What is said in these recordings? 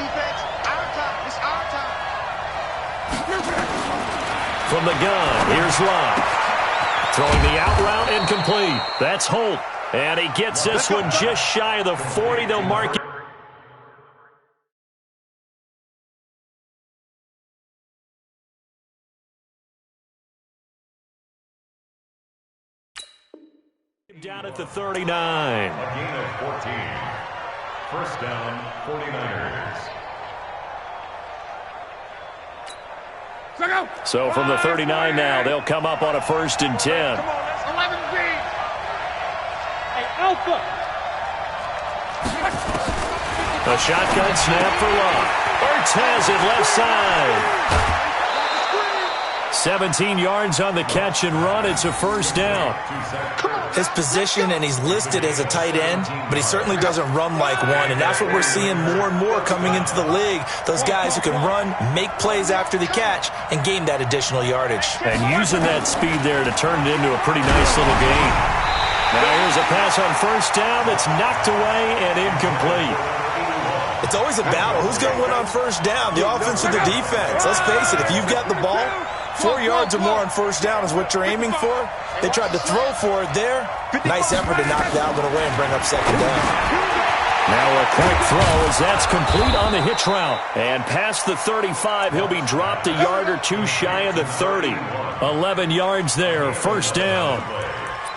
defense. Our time. It's our time. From the gun, here's Locke. Throwing the out route incomplete. That's Holt. And he gets this one just shy of the 40. They'll mark it. Down at the 39. A gain of 14. First down, 49ers. So from the 39 now, they'll come up on a 1st and 10. Come on, let's 11 B. Hey, Alpha. A shotgun snap for Locke. Ertz has it left side. 17 yards on the catch and run. It's a 1st down. His position, and he's listed as a tight end, but he certainly doesn't run like one, and that's what we're seeing more and more coming into the league. Those guys who can run, make plays after the catch, and gain that additional yardage. And using that speed there to turn it into a pretty nice little game. Now here's a pass on 1st down that's knocked away and incomplete. It's always a battle. Who's going to win on 1st down, the offense or the defense? Let's face it, if you've got the ball, 4 yards or more on 1st down is what you're aiming for. They tried to throw for it there. Nice effort to knock that one away and bring up 2nd down. Now a quick throw as that's complete on the hitch route. And past the 35, he'll be dropped a yard or two shy of the 30. 11 yards there, 1st down.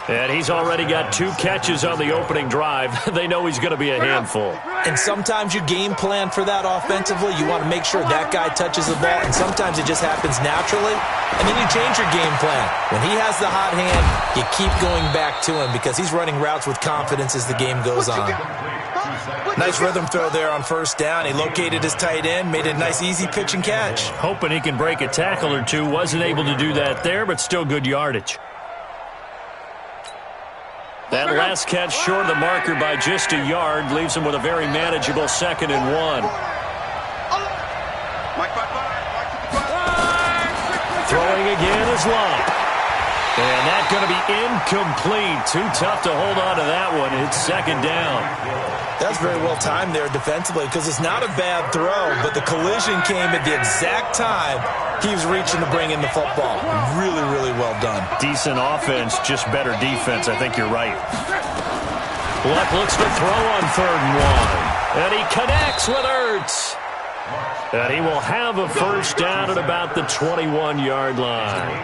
And he's already got 2 catches on the opening drive. They know he's going to be a handful. And sometimes you game plan for that offensively. You want to make sure that guy touches the ball, and sometimes it just happens naturally. And then you change your game plan. When he has the hot hand, you keep going back to him because he's running routes with confidence as the game goes on. Nice rhythm throw there on 1st down. He located his tight end, made a nice easy pitch and catch. Hoping he can break a tackle or two. Wasn't able to do that there, but still good yardage. That last catch short of the marker by just a yard leaves him with a very manageable 2nd and 1. Throwing again is Locke. And that's going to be incomplete. Too tough to hold on to that one. It's 2nd down. That's very well timed there defensively because it's not a bad throw, but the collision came at the exact time he was reaching to bring in the football. Really, really well done. Decent offense, just better defense. I think you're right. Luck looks to throw on 3rd and 1. And he connects with Ertz. And he will have a 1st down at about the 21-yard line.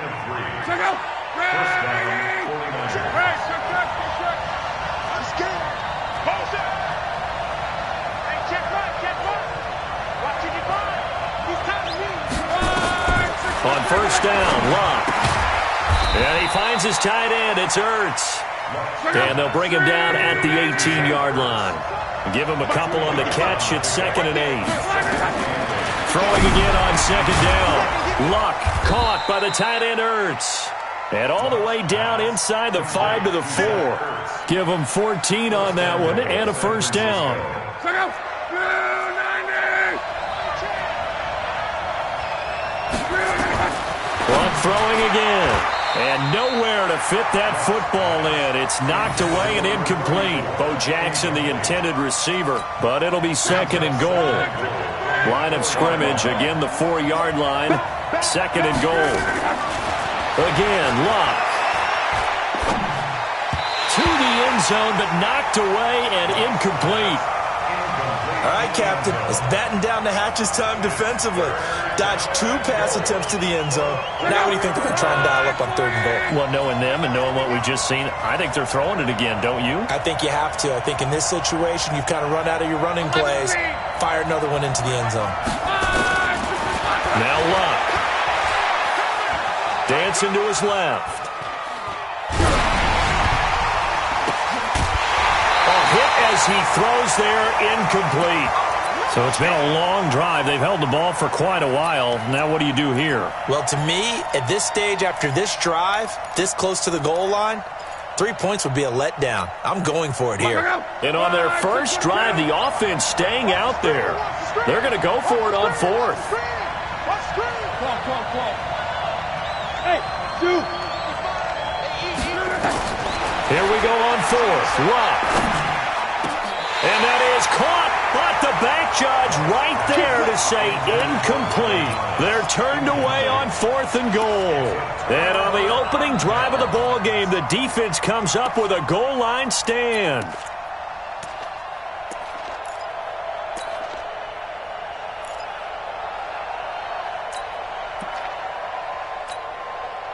On 1st down, Locke. And he finds his tight end. It's Ertz. And they'll bring him down at the 18-yard line. Give him a couple on the catch. It's 2nd and 8. Throwing again on 2nd down. Locke caught by the tight end Ertz. And all the way down inside the 5 to the 4. Give him 14 on that one and a 1st down. Locke throwing again. And nowhere to fit that football in. It's knocked away and incomplete. Bo Jackson, the intended receiver. But it'll be 2nd and goal. Line of scrimmage, again the 4-yard line. 2nd and goal. Again, Locke. To the end zone, but knocked away and incomplete. All right, Captain. It's batten down the hatches time defensively. Dodged 2 pass attempts to the end zone. Now what do you think they're going to try and dial up on 3rd and goal? Well, knowing them and knowing what we just seen, I think they're throwing it again, don't you? I think you have to. I think in this situation, you've kind of run out of your running plays. Fire another one into the end zone. Now Locke. Dancing to his left. Hit as he throws there, incomplete. So it's been a long drive. They've held the ball for quite a while. Now what do you do here? Well, to me, at this stage, after this drive, this close to the goal line, 3 points would be a letdown. I'm going for it here. And on their first drive, the offense staying out there. They're going to go for it on 4th. Hey, dude. Here we go on 4th. Locke. And that is caught But the back judge right there to say incomplete. They're turned away on 4th and goal. And on the opening drive of the ball game, the defense comes up with a goal line stand.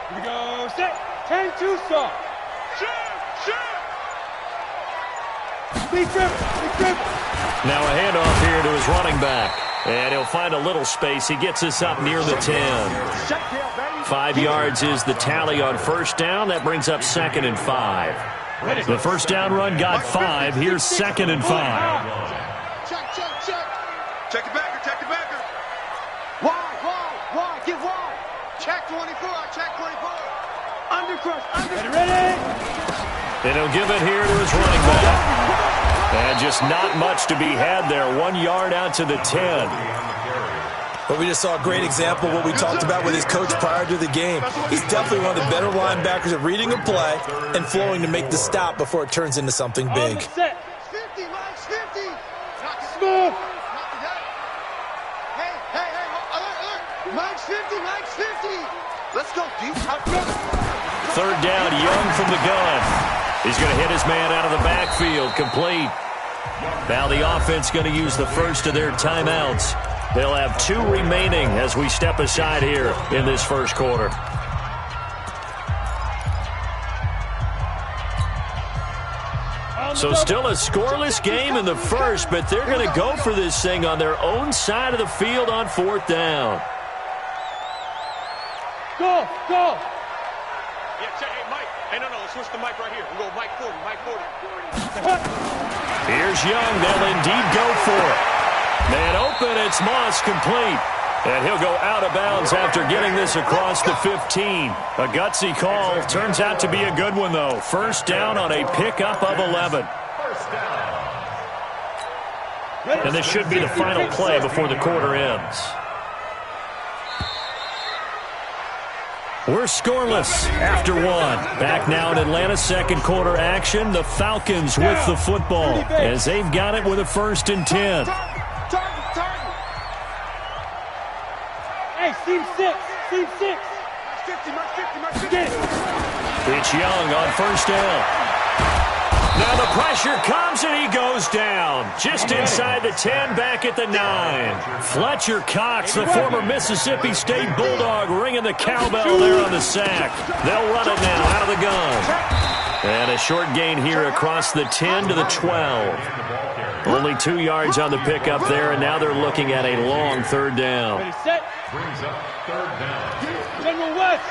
Here we go. Set. 10-2 start. Big dribble. Now a handoff here to his running back. And he'll find a little space. He gets us up near the 10. 5 yards is the tally on first down. That brings up 2nd and 5. The first down run got 5. Here's 2nd and 5. Check. Check the backer. Wide. Get wide. Check 24. Undercrush. Ready. And he'll give it here to his running back. And just not much to be had there. 1 yard out to the 10. But we just saw a great example of what we talked about with his coach prior to the game. He's definitely one of the better linebackers at reading a play and flowing to make the stop before it turns into something big. 50, Mike's 50. Smooth. Hey, Mike's 50. Let's go, deep. Third down, Young from the gun. He's going to hit his man out of the backfield, complete. Now the offense going to use the first of their timeouts. They'll have 2 remaining as we step aside here in this first quarter. So still a scoreless game in the first, but they're going to go for this thing on their own side of the field on 4th down. Go. Yeah, check. Hey, Mike. Hey, no, switch the mic right here. We'll go Mike 40. Here's Young. They'll indeed go for it. Man open, it's Moss, complete. And he'll go out of bounds after getting this across the 15. A gutsy call. Turns out to be a good one, though. First down on a pickup of 11. And this should be the final play before the quarter ends. We're scoreless after 1. Back now in Atlanta's second quarter action. The Falcons with the football as they've got it with a 1st and 10. Hey, seam 6. It's Young on first down. Now the pressure comes and he goes down. Just inside the 10, back at the 9. Fletcher Cox, the former Mississippi State Bulldog, ringing the cowbell there on the sack. They'll run it now out of the gun. And a short gain here across the 10 to the 12. Only 2 yards on the pickup there, and now they're looking at a long third down. Ready, set. Brings up 3rd down. General West.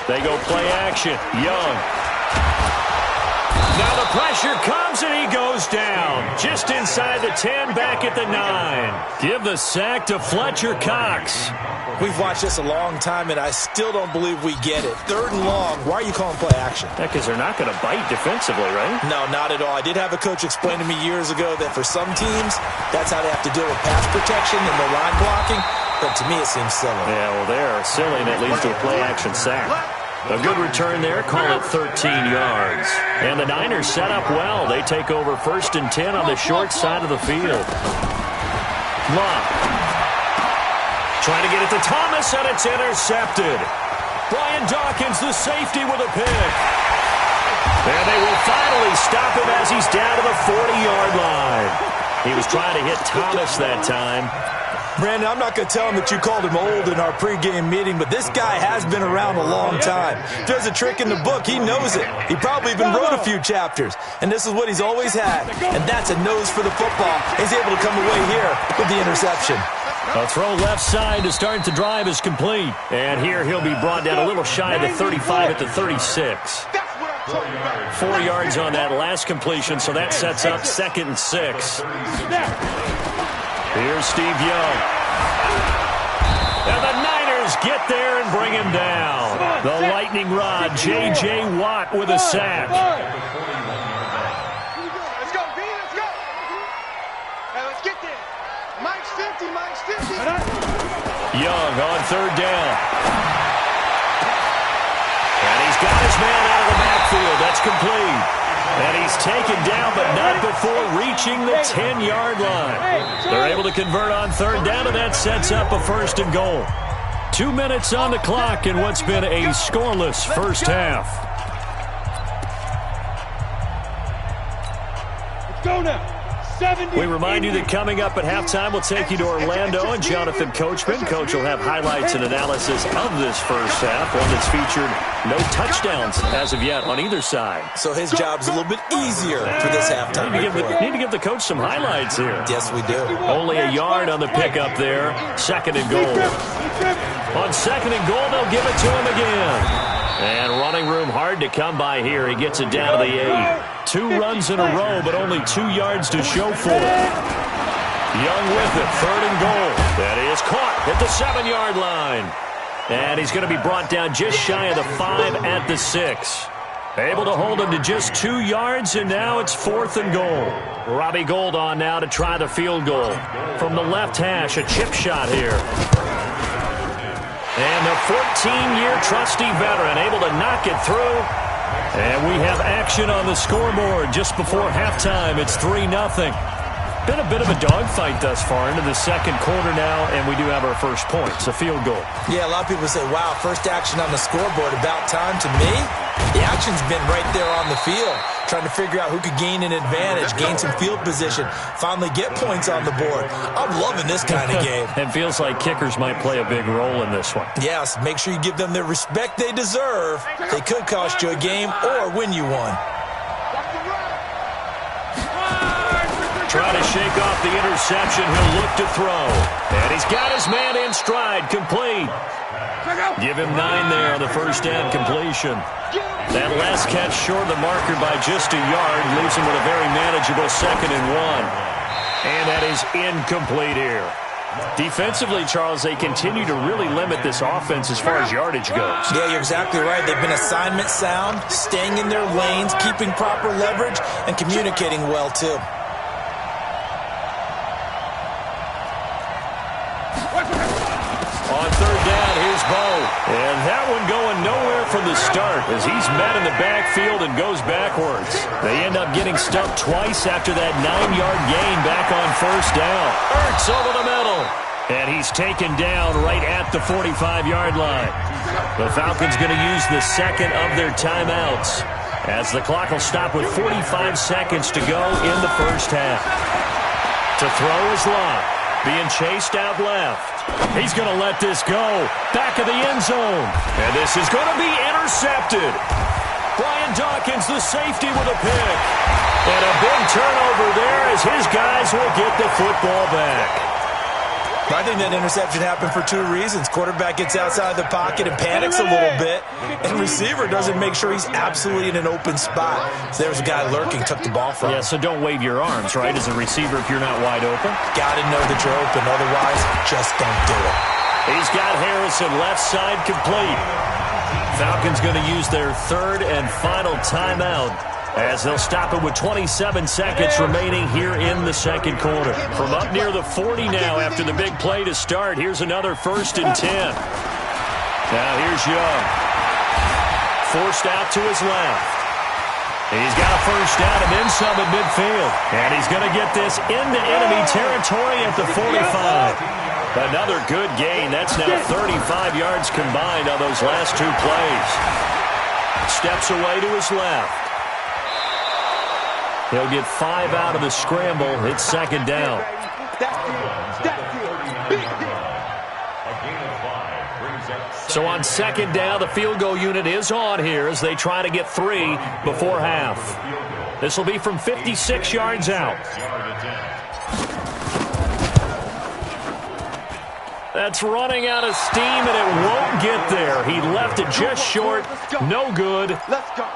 They go play action. Young. Now the pressure comes and he goes down. Just inside the 10, back at the 9. Give the sack to Fletcher Cox. We've watched this a long time, and I still don't believe we get it. 3rd and long. Why are you calling play action? Yeah, because they're not going to bite defensively, right? No, not at all. I did have a coach explain to me years ago that for some teams, that's how they have to deal with pass protection and the line blocking. But to me, it seems silly. Yeah, well, they're silly, and it leads to a play-action sack. A good return there. Call it 13 yards. And the Niners set up well. They take over 1st and 10 on the short side of the field. Love. Trying to get it to Thomas, and it's intercepted. Brian Dawkins, the safety, with a pick. And they will finally stop him as he's down to the 40-yard line. He was trying to hit Thomas that time. Brandon, I'm not going to tell him that you called him old in our pregame meeting, but this guy has been around a long time. If there's a trick in the book, he knows it. He probably even wrote a few chapters. And this is what he's always had, and that's a nose for the football. He's able to come away here with the interception. A throw left side to start the drive is complete. And here he'll be brought down a little shy of the 35 at the 36. 4 yards on that last completion, so that sets up 2nd and 6. Here's Steve Young. And the Niners get there and bring him down. The lightning rod, J.J. Watt with a sack. Let's go, B, let's go. Hey, let's get there. Mike's 50. Young on 3rd down. And he's got his man out of the backfield. That's complete. And he's taken down, but not before reaching the 10-yard line. They're able to convert on third down, and that sets up a first and goal. 2 minutes on the clock in what's been a scoreless first half. Let's go now. 70. We remind you that coming up at halftime, we'll take you to Orlando and Jonathan Coachman. Coach will have highlights and analysis of this first half, one that's featured no touchdowns as of yet on either side. So his job's a little bit easier for this halftime. Need to give the coach some highlights here. Yes, we do. Only a yard on the pickup there. Second and goal. On second and goal, they'll give it to him again. And running room hard to come by here. He gets it down to the 8. 2 runs in a row, but only 2 yards to show for it. Young with it. Third and goal. That is caught at the 7-yard line. And he's going to be brought down just shy of the 5 at the 6. Able to hold him to just 2 yards, and now it's 4th and goal. Robbie Gould on now to try the field goal. From the left hash, a chip shot here. And the 14-year trusty veteran able to knock it through. And we have action on the scoreboard just before halftime. It's 3-0. Been a bit of a dogfight thus far into the second quarter now, and we do have our first points, a field goal. Yeah, a lot of people say, wow, first action on the scoreboard, about time. To me, the action's been right there on the field, trying to figure out who could gain an advantage, gain some field position, finally get points on the board. I'm loving this kind of game. And feels like kickers might play a big role in this one. Yes, make sure you give them the respect they deserve. They could cost you a game or win you one. Trying to shake off the interception. He'll look to throw. And he's got his man in stride. Complete. Give him 9 there on the first down completion. That last catch short of the marker by just a yard leaves him with a very manageable 2nd and 1. And that is incomplete here. Defensively, Charles, they continue to really limit this offense as far as yardage goes. Yeah, you're exactly right. They've been assignment sound, staying in their lanes, keeping proper leverage, and communicating well, too. On third down, here's Bo. And that one going nowhere from the start as he's met in the backfield and goes backwards. They end up getting stumped twice after that 9-yard gain back on first down. Ertz over the middle. And he's taken down right at the 45-yard line. The Falcons going to use the second of their timeouts as the clock will stop with 45 seconds to go in the first half. To throw is Locke. Being chased out left. He's going to let this go. Back of the end zone. And this is going to be intercepted. Brian Dawkins, the safety, with a pick. And a big turnover there as his guys will get the football back. I think that interception happened for 2 reasons. Quarterback gets outside the pocket and panics a little bit, and receiver doesn't make sure he's absolutely in an open spot. So there's a guy lurking, took the ball from him. Yeah, so don't wave your arms, right, as a receiver if you're not wide open? Got to know that you're open, otherwise just don't do it. He's got Harrison left side complete. Falcons going to use their third and final timeout as they'll stop it with 27 seconds remaining here in the second quarter. From up near the 40 now after the big play to start, here's another 1st and 10. Now here's Young. Forced out to his left. He's got a first down and then some at midfield. And he's going to get this into enemy territory at the 45. Another good gain. That's now 35 yards combined on those last 2 plays. Steps away to his left. He'll get 5 out of the scramble. It's second down. So on second down, the field goal unit is on here as they try to get 3 before half. This will be from 56 yards out. That's running out of steam, and it won't get there. He left it just short. No good.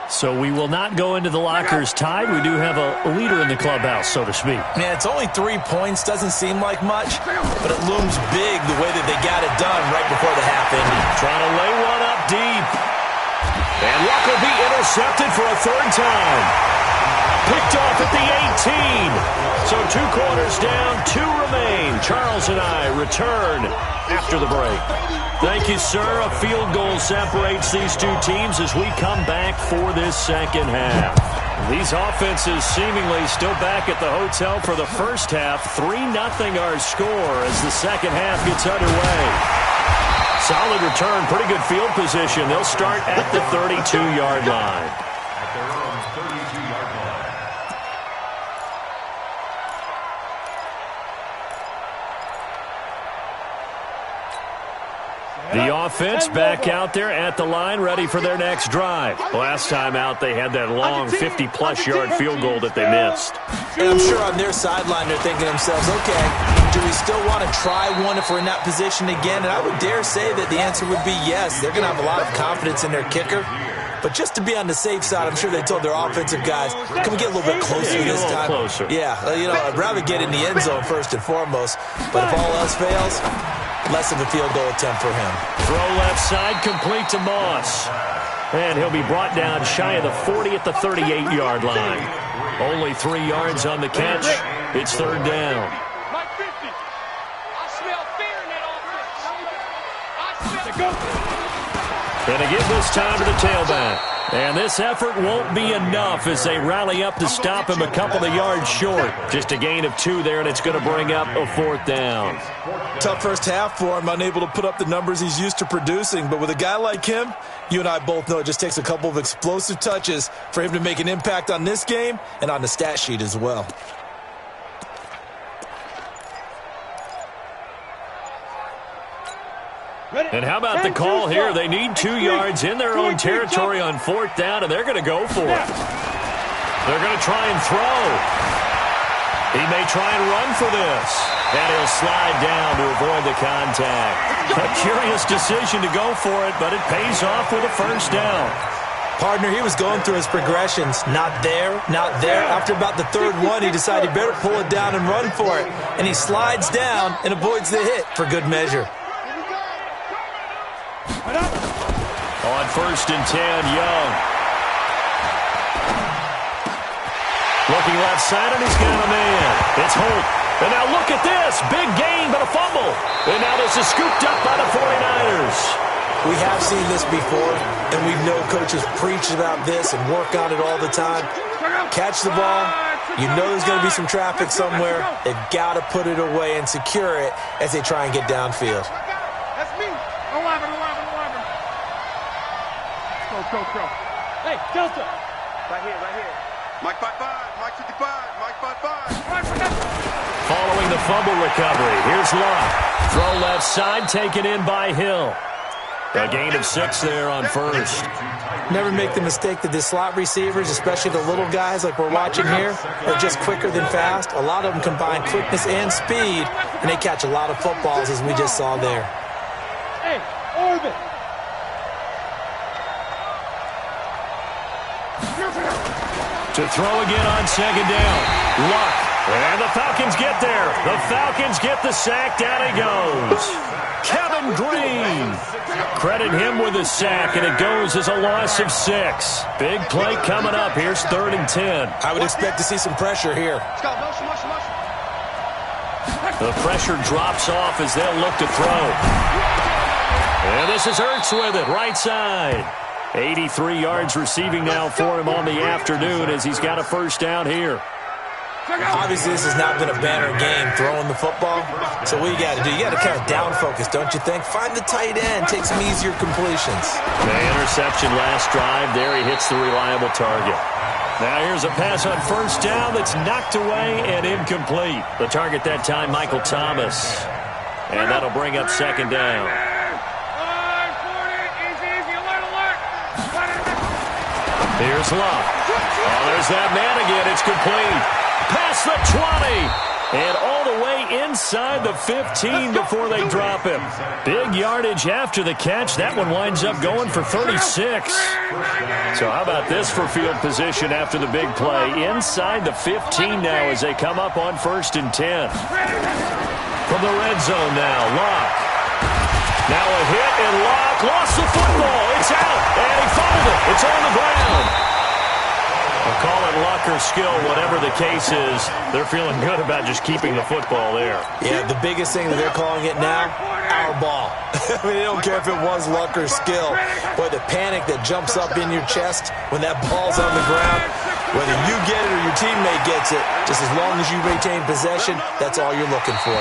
So we will not go into the lockers tied. We do have a leader in the clubhouse, so to speak. Yeah, it's only 3 points. Doesn't seem like much, but it looms big the way that they got it done right before the half ended. Trying to lay one up deep. And Luck will be intercepted for a 3rd time. Picked off at the 18. So 2 quarters down, 2 remain. Charles and I return after the break. Thank you, sir. A field goal separates these 2 teams as we come back for this second half. These offenses seemingly still back at the hotel for the first half. 3-0 our score as the second half gets underway. Solid return, pretty good field position. They'll start at the 32-yard line. At their own 32-yard line. The offense back out there at the line, ready for their next drive. Last time out, they had that long 50-plus yard field goal that they missed. And I'm sure on their sideline they're thinking to themselves, okay, do we still want to try one if we're in that position again? And I would dare say that the answer would be yes. They're going to have a lot of confidence in their kicker. But just to be on the safe side, I'm sure they told their offensive guys, can we get a little bit closer this time? Closer. Yeah, I'd rather get in the end zone first and foremost. But if all else fails, less of a field goal attempt for him. Throw left side, complete to Moss. And he'll be brought down shy of the 40 at the 38-yard line. Only 3 yards on the catch. It's third down. Mike 50. I smell fear in that offense. I smell And they give this time to the tailback. And this effort won't be enough as they rally up to stop him a couple of yards short. Just a gain of 2 there, and it's going to bring up a fourth down. Tough first half for him, unable to put up the numbers he's used to producing. But with a guy like him, you and I both know it just takes a couple of explosive touches for him to make an impact on this game and on the stat sheet as well. And how about the call here? They need 2 yards in their own territory on fourth down, and they're going to go for it. They're going to try and throw. He may try and run for this. And he'll slide down to avoid the contact. A curious decision to go for it, but it pays off with a first down. Partner, he was going through his progressions. Not there, not there. After about the third one, he decided he better pull it down and run for it. And he slides down and avoids the hit for good measure. On first and 10, Young. Looking left side, and he's got a man. It's Holt. And now look at this. Big gain, but a fumble. And now this is scooped up by the 49ers. We have seen this before, and we know coaches preach about this and work on it all the time. Catch the ball. You know there's going to be some traffic somewhere. They've got to put it away and secure it as they try and get downfield. That's me. 11. Go. Hey, Delta. Right here. Mike 5-5. Mike 55. Mike 5-5. Following the fumble recovery, here's Luck. Throw left side, taken in by Hill. A gain of 6 there on first. Never make the mistake that the slot receivers, especially the little guys like we're watching here, are just quicker than fast. A lot of them combine quickness and speed, and they catch a lot of footballs as we just saw there. Hey, Orbit. To throw again on second down. Luck. And the Falcons get there. The Falcons get the sack. Down he goes. Kevin Green. Credit him with a sack, and it goes as a loss of 6. Big play coming up. Here's 3rd and 10. I would expect to see some pressure here. Let's go. Motion. The pressure drops off as they'll look to throw. And this is Ertz with it, right side. 83 yards receiving now for him on the afternoon as he's got a first down here. Obviously, this has not been a banner game throwing the football. So what you got to do, you got to kind of down focus, don't you think? Find the tight end, take some easier completions. The interception last drive. There he hits the reliable target. Now here's a pass on first down that's knocked away and incomplete. The target that time, Michael Thomas. And that'll bring up second down. Here's Luck. Oh, there's that man again. It's complete. Past the 20. And all the way inside the 15 before they drop him. Big yardage after the catch. That one winds up going for 36. So how about this for field position after the big play? Inside the 15 now as they come up on first and 10. From the red zone now, Luck. Now a hit, and Luck lost the football. It's out, and he fumbled it. It's on the ground. We'll call it luck or skill, whatever the case is. They're feeling good about just keeping the football there. Yeah, the biggest thing that they're calling it now, our ball. I mean, they don't care if it was luck or skill. Boy, the panic that jumps up in your chest when that ball's on the ground, Whether you get it or your teammate gets it, just as long as you retain possession, that's all you're looking for.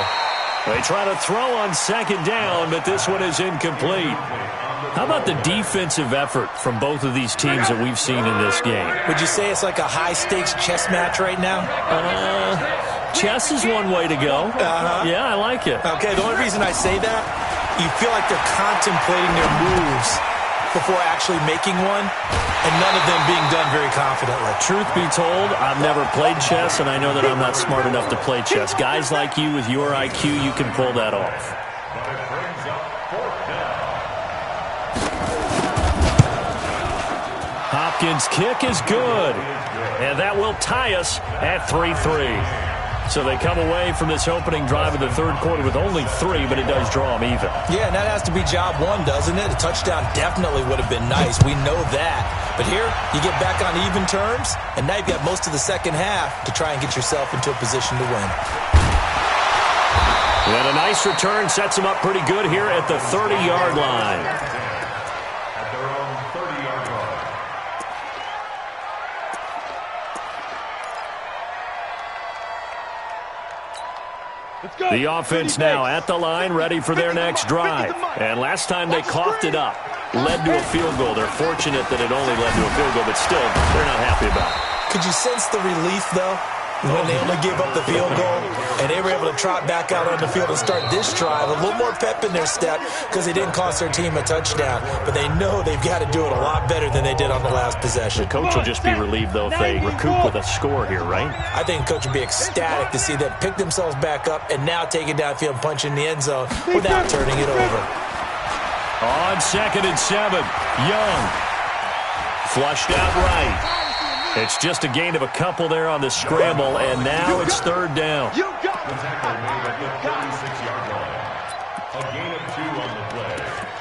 They try to throw on second down, but this one is incomplete. How about the defensive effort from both of these teams that we've seen in this game? Would you say it's like a high-stakes chess match right now? Chess is one way to go. Yeah, I like it. Okay, the only reason I say that, you feel like they're contemplating their moves before actually making one, and none of them being done very confidently. Truth be told, I've never played chess, and I know that I'm not smart enough to play chess. Guys like you with your IQ, you can pull that off. Hopkins' kick is good, and that will tie us at 3-3. So they come away from this opening drive of the third quarter with only 3, but it does draw them even. Yeah, and that has to be job one, doesn't it? A touchdown definitely would have been nice. We know that. But here, you get back on even terms, and now you've got most of the second half to try and get yourself into a position to win. And a nice return sets them up pretty good here at the 30-yard line. At their own 30-yard line. The offense now at the line, ready for their next drive. And last time they coughed it up, led to a field goal. They're fortunate that it only led to a field goal, but still, they're not happy about it. Could you sense the relief, though, when they only gave up the field goal and they were able to trot back out on the field and start this drive? A little more pep in their step because they didn't cost their team a touchdown, but they know they've got to do it a lot better than they did on the last possession. The coach will just be relieved, though, if they recoup with a score here, right? I think the coach would be ecstatic to see them pick themselves back up and now take it downfield and punch in the end zone without turning it over. On 2nd and 7, Young flushed out right. It's just a gain of a couple there on the scramble, and now it's 3rd down. The tackle made at the 36-yard line. A gain of 2 on the play.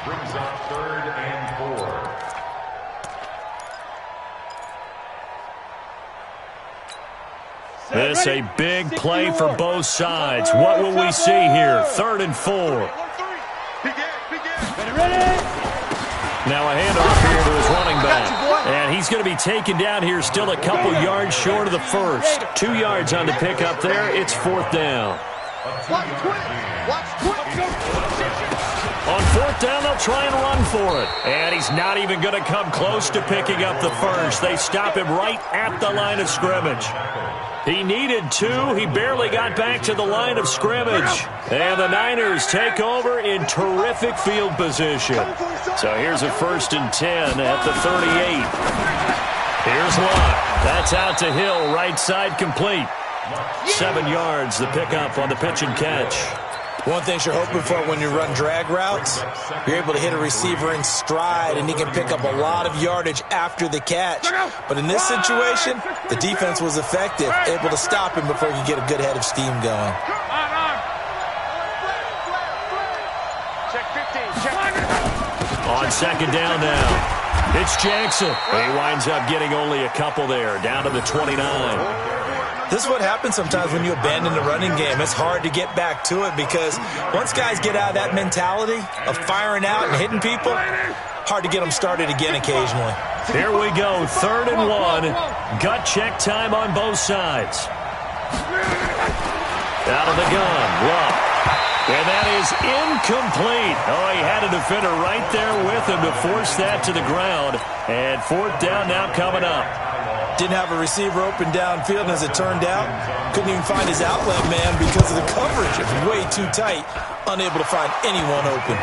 Brings up 3rd and 4. This a big play for both sides. What will we see here? 3rd and 4. Now a handoff here to his running back. And he's going to be taken down here, still a couple yards short of the first. 2 yards on the pickup there. It's 4th down. On 4th down, they'll try and run for it. And he's not even going to come close to picking up the first. They stop him right at the line of scrimmage. He needed 2. He barely got back to the line of scrimmage. And the Niners take over in terrific field position. So here's a 1st and 10 at the 38. Here's Locke. That's out to Hill, right side complete. 7 yards, the pickup on the pitch and catch. One thing you're hoping for when you run drag routes, you're able to hit a receiver in stride, and he can pick up a lot of yardage after the catch. But in this situation, the defense was effective, able to stop him before he could get a good head of steam going. On 2nd down now, it's Jackson. He winds up getting only a couple there, down to the 29. This is what happens sometimes when you abandon the running game. It's hard to get back to it because once guys get out of that mentality of firing out and hitting people, hard to get them started again occasionally. Here we go, 3rd and 1. Gut check time on both sides. Out of the gun, Love. And that is incomplete. Oh, he had a defender right there with him to force that to the ground. And 4th down now coming up. Didn't have a receiver open downfield, and as it turned out, couldn't even find his outlet man because of the coverage. It was way too tight, unable to find anyone open.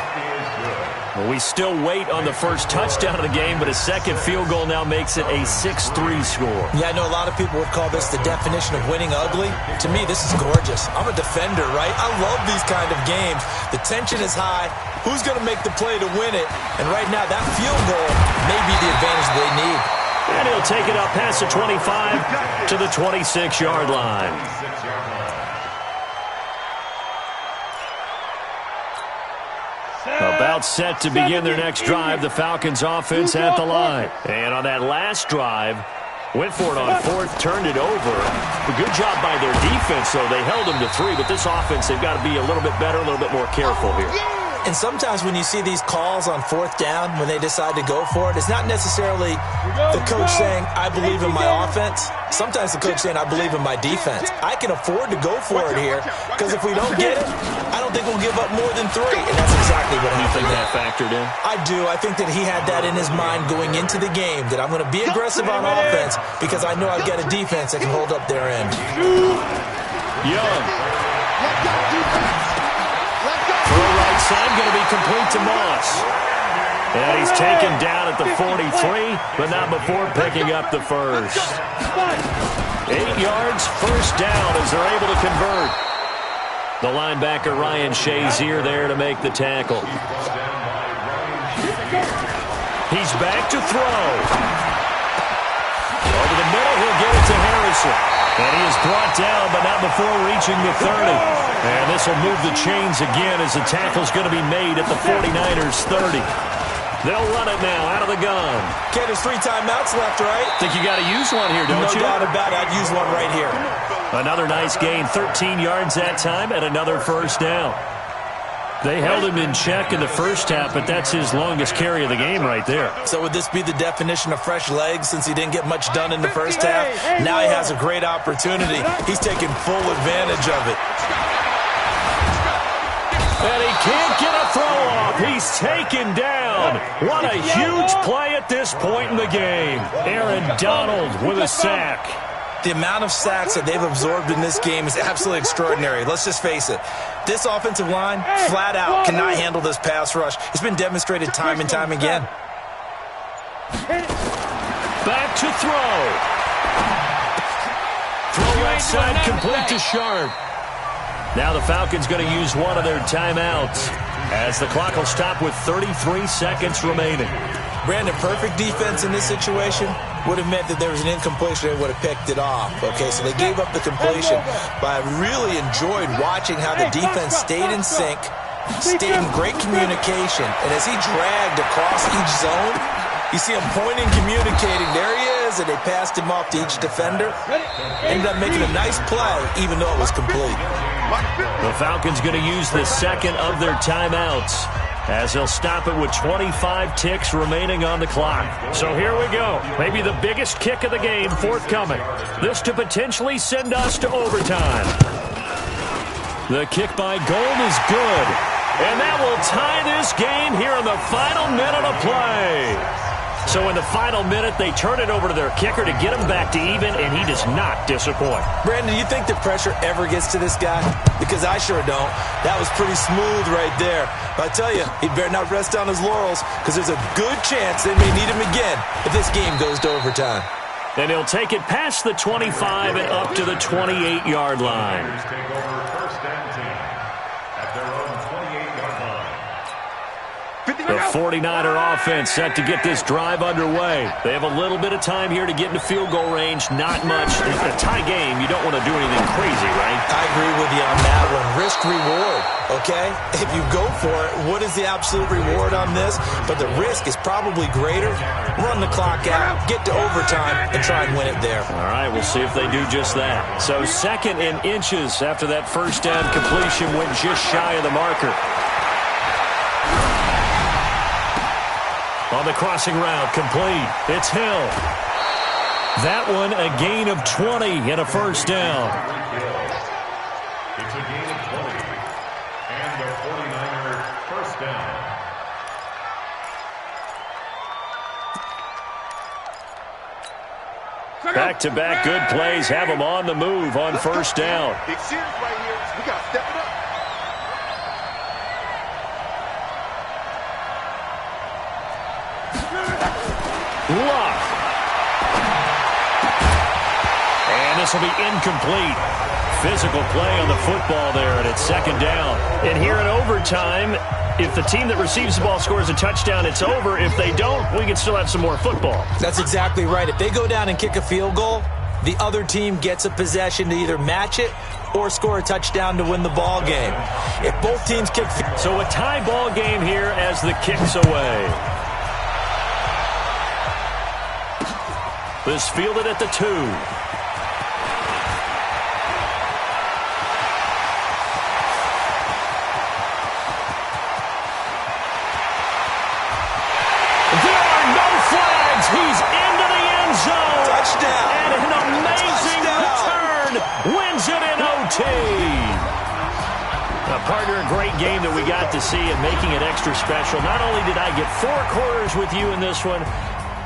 Well, we still wait on the first touchdown of the game, but a second field goal now makes it a 6-3 score. Yeah, I know a lot of people would call this the definition of winning ugly. To me, this is gorgeous. I'm a defender, right? I love these kind of games. The tension is high. Who's going to make the play to win it? And right now, that field goal may be the advantage they need. And he'll take it up past the 25 to the 26-yard line. About set to begin their next drive, the Falcons offense at the line. And on that last drive, went for it on 4th, turned it over. A good job by their defense, though. They held them to 3, but this offense, they've got to be a little bit better, a little bit more careful here. And sometimes when you see these calls on fourth down, when they decide to go for it, it's not necessarily the coach saying, I believe in my offense. Sometimes the coach saying, I believe in my defense. I can afford to go for it here because if we don't get it, I don't think we'll give up more than 3. And that's exactly what happened. You think that factored in? I do. I think that he had that in his mind going into the game, that I'm going to be aggressive on offense because I know I've got a defense that can hold up their end. Young. Throw right side, going to be complete to Moss. And he's taken down at the 43, but not before picking up the first. 8 yards, first down as they're able to convert. The linebacker, Ryan Shazier, there to make the tackle. He's back to throw. Over the middle, he'll get it to Harrison. And he is brought down, but not before reaching the 30. And this will move the chains again as the tackle's going to be made at the 49ers' 30. They'll run it now out of the gun. Okay, there's 3 timeouts left, right? Think you got to use one here, don't you? No doubt about it. I'd use one right here. Another nice gain, 13 yards that time, and another first down. They held him in check in the first half, but that's his longest carry of the game right there. So would this be the definition of fresh legs since he didn't get much done in the first half? Now he has a great opportunity. He's taking full advantage of it. And he can't get a throw off. He's taken down. What a huge play at this point in the game. Aaron Donald with a sack. The amount of sacks that they've absorbed in this game is absolutely extraordinary. Let's just face it. This offensive line, flat out, cannot handle this pass rush. It's been demonstrated time and time again. Back to throw. Throw right side complete to Sharp. Now the Falcons going to use one of their timeouts as the clock will stop with 33 seconds remaining. Brandon, perfect defense in this situation would have meant that there was an incompletion. They would have picked it off. Okay, so they gave up the completion. But I really enjoyed watching how the defense stayed in sync, stayed in great communication. And as he dragged across each zone, you see him pointing, communicating. There he is, and they passed him off to each defender. Ended up making a nice play, even though it was complete. The Falcons going to use the second of their timeouts as they'll stop it with 25 ticks remaining on the clock. So here we go. Maybe the biggest kick of the game forthcoming. This to potentially send us to overtime. The kick by Gold is good. And that will tie this game here in the final minute of play. So in the final minute, they turn it over to their kicker to get him back to even, and he does not disappoint. Brandon, do you think the pressure ever gets to this guy? Because I sure don't. That was pretty smooth right there. But I tell you, he better not rest on his laurels because there's a good chance they may need him again if this game goes to overtime. And he'll take it past the 25 and up to the 28-yard line. Take over first down team at their own 28-yard line. The 49er offense set to get this drive underway. They have a little bit of time here to get into field goal range. Not much. In a tie game, you don't want to do anything crazy, right? I agree with you on that one. Risk-reward, okay? If you go for it, what is the absolute reward on this? But the risk is probably greater. Run the clock out, get to overtime, and try and win it there. All right, we'll see if they do just that. So second and inches after that first down completion went just shy of the marker. On the crossing route, complete. It's Hill. That one, a gain of 20 and a first down. It's a gain of 20. And the 49ers first down. Back-to-back good plays have them on the move on first down. Big series right here. We got to step it up. Luck. And this will be incomplete. Physical play on the football there, and it's second down. And here in overtime, if the team that receives the ball scores a touchdown, it's over. If they don't, we can still have some more football. That's exactly right. If they go down and kick a field goal, the other team gets a possession to either match it or score a touchdown to win the ball game. If both teams kick... So a tie ball game here as the kick's away. This fielded at the 2. lead. Partner, a great game that we got to see and making it extra special. Not only did I get 4 quarters with you in this one,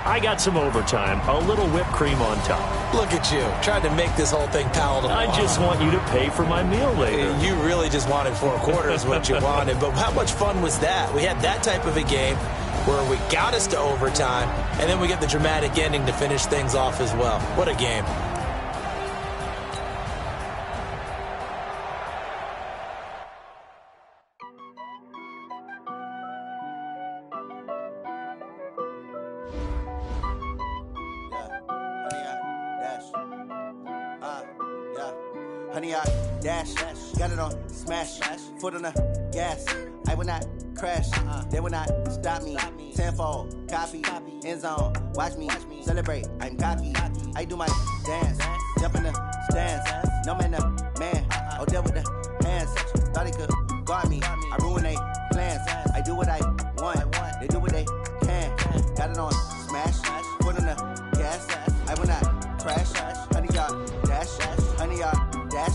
I got some overtime, a little whipped cream on top. Look at you, trying to make this whole thing palatable. I just want you to pay for my meal later. You really just wanted 4 quarters, what you wanted. But how much fun was that? We had that type of a game where we got us to overtime, and then we get the dramatic ending to finish things off as well. What a game. Honey, I dash, got it on smash, foot on the gas. I will not crash, they will not stop me. Tenfold, copy, end zone, watch me celebrate. I'm cocky, I do my dance, jump in the stands. No man, the man, oh, there with the hands. Thought he could guard me, I ruin they plans. I do what I want, they do what they can. Got it on smash, foot on the gas. I will not crash, honey, y'all dash, honey, y'all dash,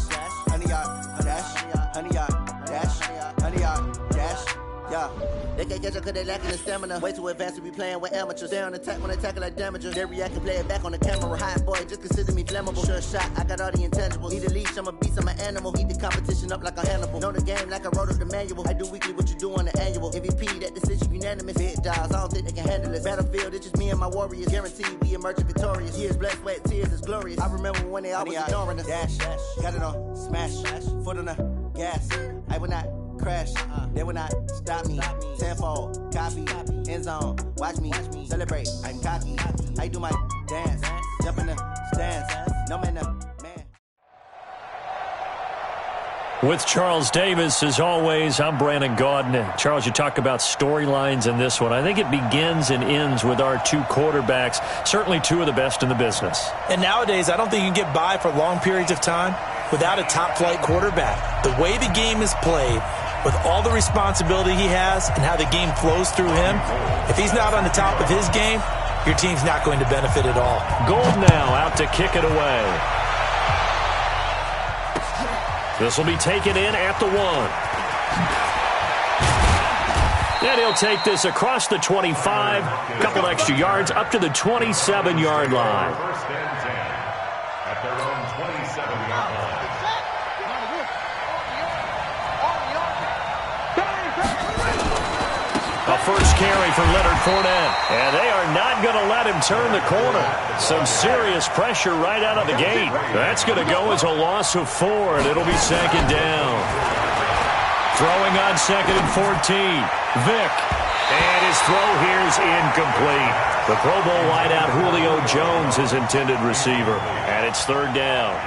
honey, y'all dash, honey, y'all dash, honey, y'all dash, yeah. They can't catch up cause they lacking the stamina. Way too advanced to be playing with amateurs. They on attack when they tackle like damagers. They react and play it back on the camera. Hot boy, just consider me flammable. Sure shot, I got all the intangibles. Need a leash, I'm a beast, I'm an animal. Heat the competition up like a Hannibal. Know the game like I wrote up the manual. I do weekly what you do on the annual. MVP, that decision unanimous. Big dials, I don't think they can handle this. Battlefield, it's just me and my warriors. Guaranteed we emerging victorious. Years, blood, sweat, tears, it's glorious. I remember when they always ignoring us. Dash, got it on smash, foot on the gas. I will not crash, they will not stop me. Tenfold, copy, end zone, watch me celebrate. I'm cocky, I do my dance, jump in the stands. No man, the man. With Charles Davis, as always, I'm Brandon Gaudin. Charles, you talk about storylines in this one. I think it begins and ends with our 2 quarterbacks, certainly 2 of the best in the business. And nowadays, I don't think you can get by for long periods of time without a top-flight quarterback. The way the game is played, with all the responsibility he has and how the game flows through him, if he's not on the top of his game, your team's not going to benefit at all. Gold now out to kick it away. This will be taken in at the 1. And he'll take this across the 25, a couple extra yards up to the 27-yard line. First and 10 at their own 27-yard line. A first carry for Leonard Fournette. And they are not going to let him turn the corner. Some serious pressure right out of the gate. That's going to go as a loss of 4, and it'll be second down. Throwing on 2nd and 14. Vick. And his throw here is incomplete. The Pro Bowl wideout Julio Jones, his intended receiver. And it's 3rd down.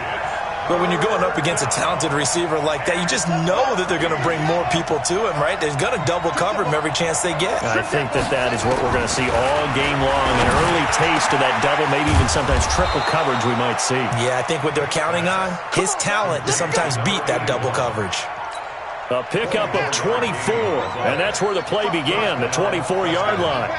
But when you're going up against a talented receiver like that, you just know that they're going to bring more people to him, right? They're going to double cover him every chance they get. I think that is what we're going to see all game long. An early taste of that double, maybe even sometimes triple coverage we might see. Yeah, I think what they're counting on, his talent to sometimes beat that double coverage. A pickup of 24, and that's where the play began, the 24-yard line.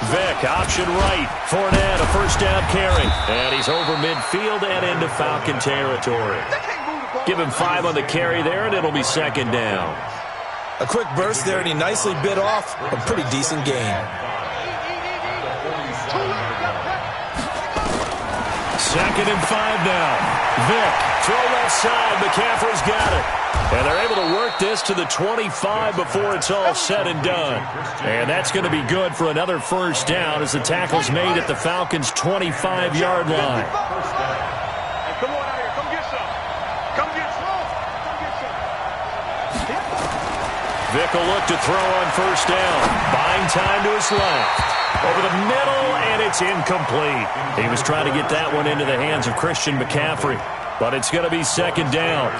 Vick, option right. Fournette, a first down carry. And he's over midfield and into Falcon territory. Give him 5 on the carry there, and it'll be 2nd down. A quick burst there, and he nicely bit off a pretty decent gain. 2nd and 5 now. Vick, throw left side. McCaffrey's got it. And they're able to work this to the 25 before it's all said and done. And that's going to be good for another first down as the tackle's made at the Falcons' 25-yard line. Hey, come on out here. Come get some. Come get some. Come get some. Vick will look to throw on first down. Buying time to his left. Over the middle, and it's incomplete. He was trying to get that one into the hands of Christian McCaffrey, but it's going to be 2nd down.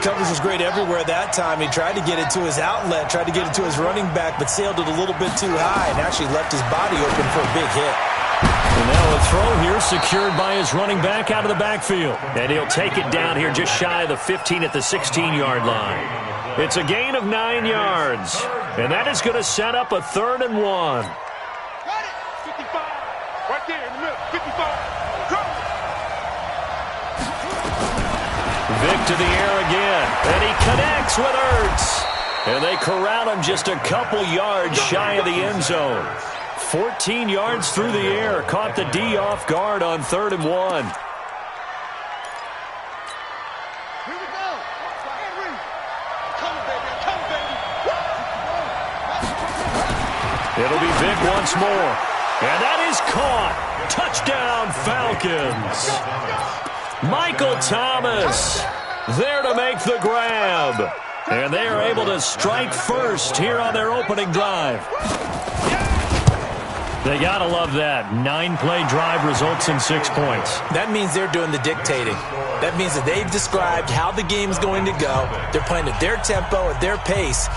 Coverage was great everywhere that time. He tried to get it to his outlet, tried to get it to his running back, but sailed it a little bit too high and actually left his body open for a big hit. And now a throw here secured by his running back out of the backfield. And he'll take it down here just shy of the 15 at the 16-yard line. It's a gain of 9 yards. And that is going to set up a 3rd and 1. Right there in the middle. 55. Go. Vic to the air again, and he connects with Ertz. And they corral him just a couple yards shy of the end zone. 14 yards through the air. Caught the D off guard on 3rd and 1. Here we go. Henry. Come, baby. Come, baby. It'll be Vic once more. And that is caught. Touchdown, Falcons. Michael Thomas there to make the grab. And they are able to strike first here on their opening drive. They got to love that. 9-play drive results in 6 points. That means they're doing the dictating. That means that they've described how the game's going to go. They're playing at their tempo, at their pace.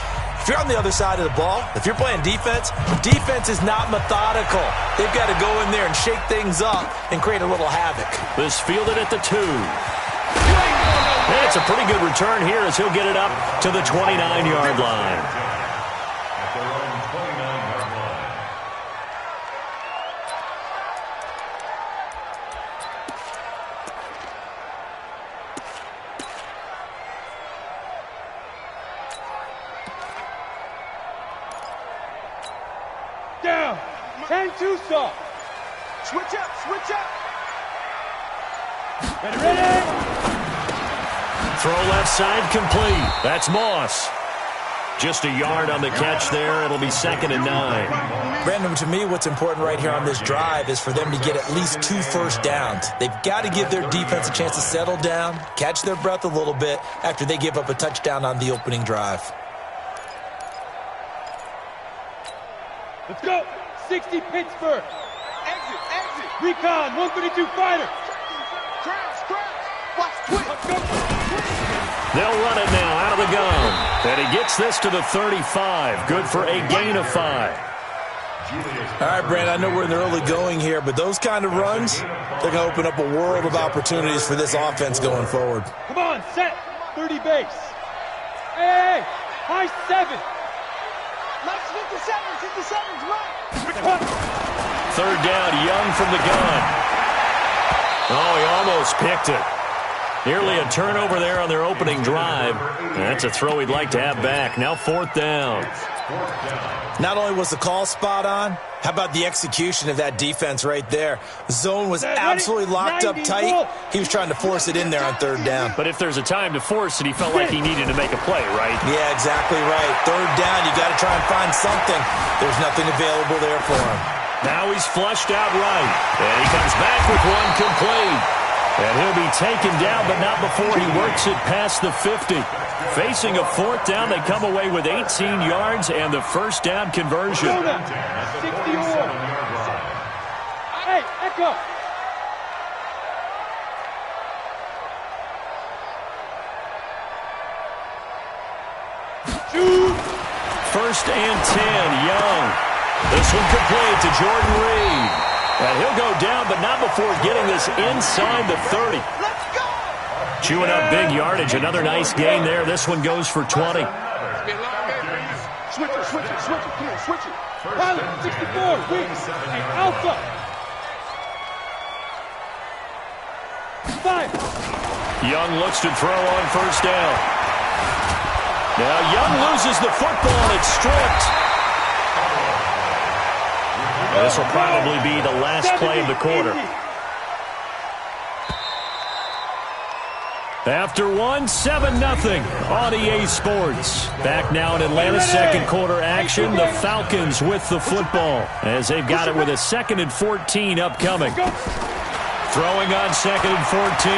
If you're on the other side of the ball, if you're playing defense, defense is not methodical. They've got to go in there and shake things up and create a little havoc. This fielded at the 2. And it's a pretty good return here as he'll get it up to the 29-yard line. At their own 29-yard line. Down. 10-2 stop. Switch up. Switch up. Ready? Throw left side complete. That's Moss. Just a yard on the catch there. It'll be 2nd and 9. Brandon, to me, what's important right here on this drive is for them to get at least 2 first downs. They've got to give their defense a chance to settle down, catch their breath a little bit after they give up a touchdown on the opening drive. Let's go. 60 Pittsburgh. Exit. Recon, 132 fighter. Crouch. Watch twitch. Let's go. They'll run it now out of the gun. And he gets this to the 35. Good for a gain of 5. All right, Brandon, I know we're in the early going here, but those kind of runs, they're going to open up a world of opportunities for this offense going forward. Come on, set. 30 base. Hey, high 7. Nice 57's right. 3rd down, Young from the gun. Oh, he almost picked it. Nearly a turnover there on their opening drive. That's a throw he'd like to have back. Now 4th down. Not only was the call spot on, how about the execution of that defense right there? Zone was absolutely locked up tight. He was trying to force it in there on 3rd down. But if there's a time to force it, he felt like he needed to make a play, right? Yeah, exactly right. 3rd down, you got to try and find something. There's nothing available there for him. Now he's flushed out right. And he comes back with one complete. And he'll be taken down, but not before he works it past the 50. Facing a 4th down, they come away with 18 yards and the first down conversion. 60 Hey, Echo. Shoot. 1st and 10, Young. This one complete to Jordan Reed. And he'll go down, but not before getting this inside the 30. Let's go. Chewing up big yardage. Another nice gain there. This one goes for 20. Switch it. Come on, switch it. Pilot, 64, weak. Hey, Alpha. 5. Young looks to throw on 1st down. Now Young loses the football. It's stripped. This will probably be the last play of the quarter. After 7-0 on EA Sports. Back now in Atlanta's 2nd quarter action. The Falcons with the football as they've got it with a 2nd and 14 upcoming. Throwing on 2nd and 14.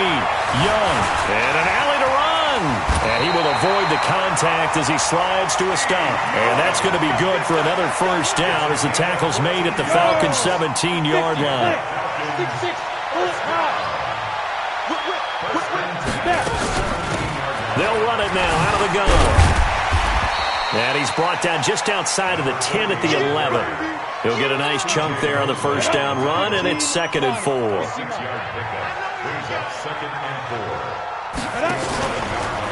Young. And an alley to run. And he will avoid the contact as he slides to a stop. And that's going to be good for another first down as the tackle's made at the Falcons' 17-yard line. 6-6. They'll run it now out of the gun. And he's brought down just outside of the 10 at the 11. He'll get a nice chunk there on the first down run, and it's 2nd and 4. 6-yard pickup brings up 2nd and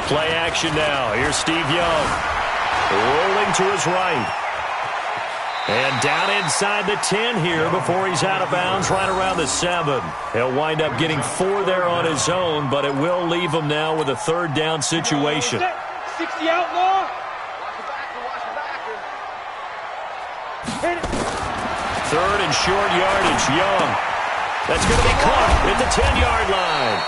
4. Play action now. Here's Steve Young. Rolling to his right. And down inside the 10 here before he's out of bounds right around the 7. He'll wind up getting 4 there on his own, but it will leave him now with a third down situation. 60 outlaw. Third and short yardage, Young. That's going to be caught at the 10-yard line.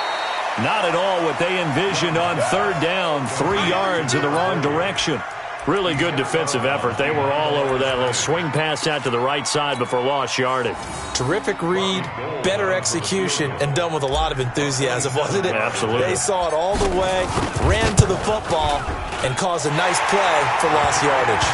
Not at all what they envisioned on third down. 3 yards in the wrong direction. Really good defensive effort. They were all over that little swing pass out to the right side before lost yardage. Terrific read, better execution, and done with a lot of enthusiasm, wasn't it? Absolutely. They saw it all the way, ran to the football, and caused a nice play for lost yardage.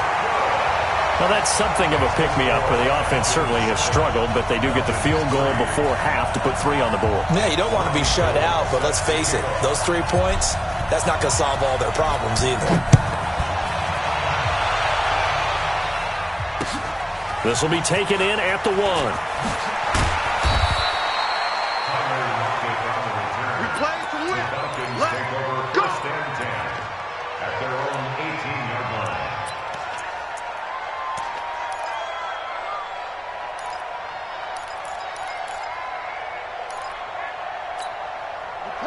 Well, that's something of a pick-me-up, where the offense certainly has struggled, but they do get the field goal before half to put 3 on the board. Yeah, you don't want to be shut out, but let's face it, those 3 points, that's not going to solve all their problems either. This will be taken in at the 1. We play to win. Let's go. Stand 10 at their own 18-yard line.